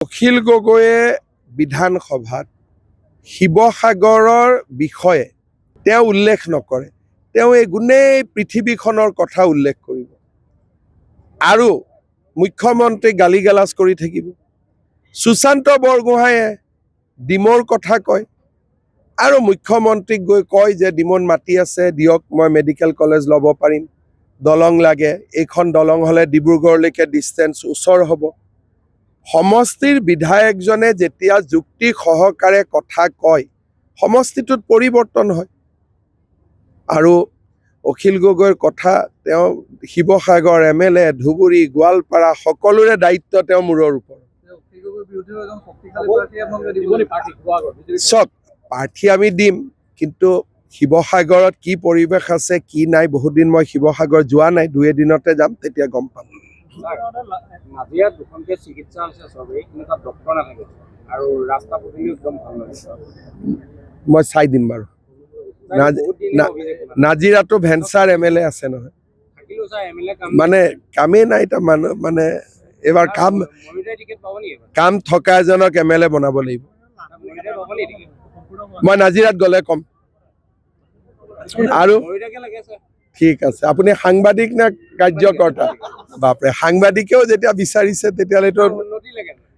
অখিল গগৈয়ে বিধানসভাত শিৱসাগৰৰ বিষয়ে তেওঁ উল্লেখ নকৰে। তেওঁ এই গোটেই পৃথিৱীখনৰ কথা উল্লেখ কৰিব আৰু মুখ্যমন্ত্ৰী গালি গালাজ কৰি থাকিব। সুশান্ত বৰগোহাঁয়ে ডিমৰ কথা কয় আৰু মুখ্যমন্ত্ৰীক গৈ কয় যে ডিমত মাটি আছে দিয়ক, মই মেডিকেল কলেজ ল'ব পাৰিম, দলং লাগে, এইখন দলং হ'লে ডিব্ৰুগড়লৈকে ডিষ্টেঞ্চ ওচৰ হ'ব। সমষ্টিৰ বিধায়কজনে যেতিয়া যুক্তি সহকাৰে কথা কয় সমষ্টিটোত পৰিৱৰ্তন হয়। আৰু অখিল গগৈৰ কথা, তেওঁ শিৱসাগৰ MLA, ধুবুৰী, গোৱালপাৰা সকলোৰে দায়িত্ব তেওঁ মূৰৰ ওপৰত। চব প্ৰাৰ্থী আমি দিম, কিন্তু শিৱসাগৰত কি পৰিৱেশ আছে কি নাই, বহুত দিন মই শিৱসাগৰ যোৱা নাই, 2 দিনতে যাম, তেতিয়া গম পাম। নাজিৰাত দুখনকৈ চিকিৎসা হৈছে চবেই, কিন্তু তাত ডক্টৰ নাথাকে আৰু ৰাস্তা পদূলিও একদম ভাল নহয়। মই চাই দিম বাৰু। নাজিৰাতো ভেঞ্চাৰ MLA আছে নহয়, মানে কামেই নাই তাৰ মানুহ, মানে এইবাৰ কাম থকা এজনক MLA বনাব লাগিব। মই নাজিৰাত গ'লে ক'ম। আৰু ঠিক আছে, আপুনি সাংবাদিক নে কাৰ্যকৰ্তা? বাপৰে, সাংবাদিকেও যেতিয়া বিচাৰিছে তেতিয়াহ'লেতো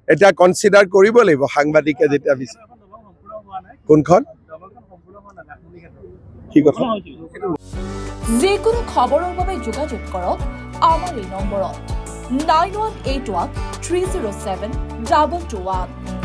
এতিয়া কনচিডাৰ কৰিব লাগিব। সাংবাদিকে যেতিয়া বিচাৰে, কোনখন কি কথা? যিকোনো খবৰৰ বাবে যোগাযোগ কৰক আমাৰ এই নম্বৰত 9181 307 2221।